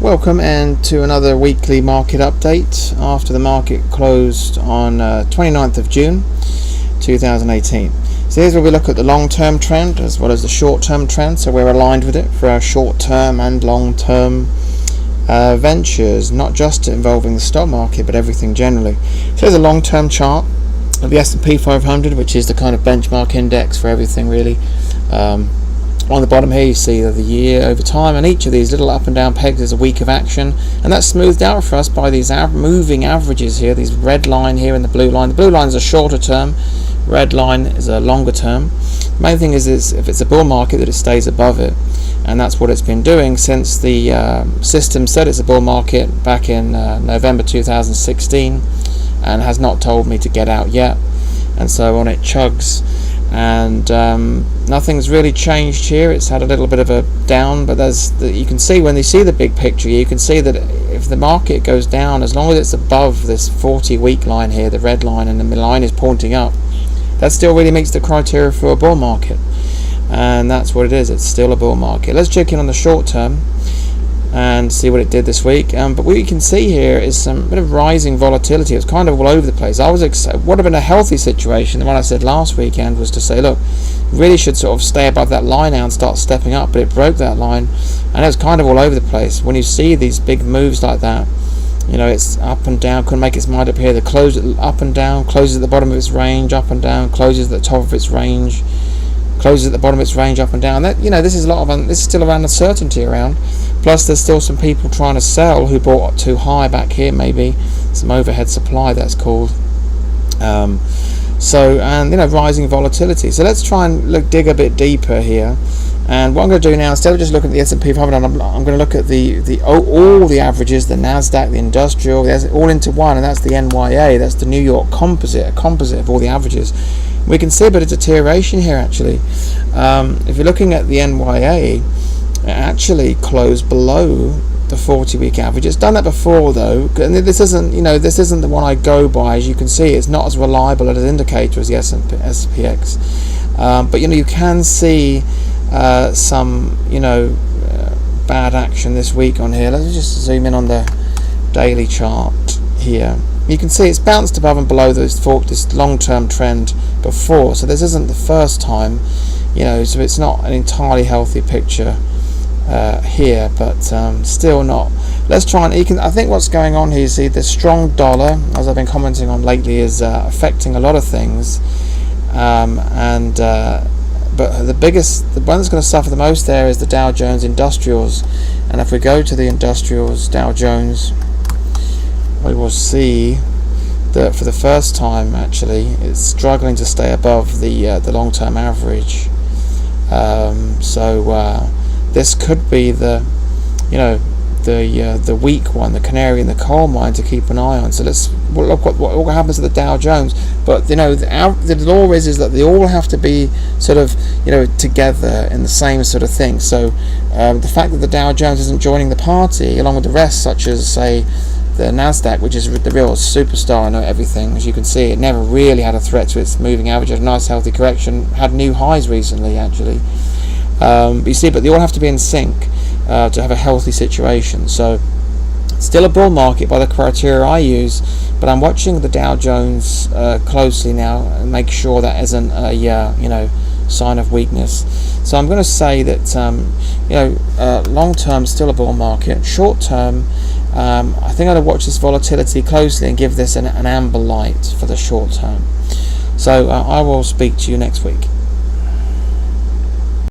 Welcome and to another weekly market update after the market closed on 29th of June 2018. So here's where we look at the long-term trend as well as the short-term trend, so we're aligned with it for our short-term and long-term ventures, not just involving the stock market but everything generally. So here's a long-term chart of the S&P 500, which is the kind of benchmark index for everything really. On the bottom here you see the year over time, and each of these little up and down pegs is a week of action, and that's smoothed out for us by these moving averages here, these red line here and the blue line. The blue line is a shorter term, red line is a longer term. The main thing is if it's a bull market that it stays above it, and that's what it's been doing since the system said it's a bull market back in November 2016 and has not told me to get out yet, and so on it chugs. And nothing's really changed here. It's had a little bit of a down, but you can see when you see the big picture, you can see that if the market goes down, as long as it's above this 40-week line here, the red line, and the line is pointing up, that still really meets the criteria for a bull market, and that's what it is. It's still a bull market. Let's check in on the short term and see what it did this week. But what you can see here is some bit of rising volatility. It's kind of all over the place. What would have been a healthy situation, the one I said last weekend, was to say, look, really should sort of stay above that line now and start stepping up, but it broke that line and it was kind of all over the place. When you see these big moves like that, you know, it's up and down, couldn't make its mind up here. The close up and down, closes at the bottom of its range, up and down, closes at the top of its range, closes at the bottom of its range, up and down. That, you know, this is still around uncertainty around. Plus, there's still some people trying to sell who bought too high back here, maybe some overhead supply, that's called. And you know, rising volatility. So let's try and dig a bit deeper here. And what I'm going to do now, instead of just looking at the S&P 500, I'm going to look at all the averages, the Nasdaq, the industrial, all into one, and that's the NYA. That's the New York Composite, a composite of all the averages. We can see a bit of deterioration here actually. If you're looking at the NYA, it actually closed below the 40-week average. It's done that before though, and this isn't the one I go by. As you can see, it's not as reliable as an indicator as the SPX. But you know, you can see some bad action this week on here. Let's just zoom in on the daily chart here. You can see it's bounced above and below this long-term trend before, so this isn't the first time, so it's not an entirely healthy picture here, but still not. Let's try and I think what's going on here, you see the strong dollar, as I've been commenting on lately, is affecting a lot of things, but the one that's going to suffer the most there is the Dow Jones Industrials. And if we go to the Industrials Dow Jones, we will see that for the first time actually it's struggling to stay above the long-term average. This could be the weak one, the canary in the coal mine to keep an eye on. So let's look what happens to the Dow Jones. But the law is that they all have to be sort of together in the same sort of thing. So the fact that the Dow Jones isn't joining the party along with the rest, such as say the Nasdaq, which is the real superstar and everything, as you can see, it never really had a threat to its moving average. Had a nice healthy correction, had new highs recently actually. But they all have to be in sync to have a healthy situation. So still a bull market by the criteria I use, but I'm watching the Dow Jones closely now and make sure that isn't a sign of weakness. So I'm going to say that long term still a bull market. Short term, I think I'd watch this volatility closely and give this an amber light for the short term. So I will speak to you next week.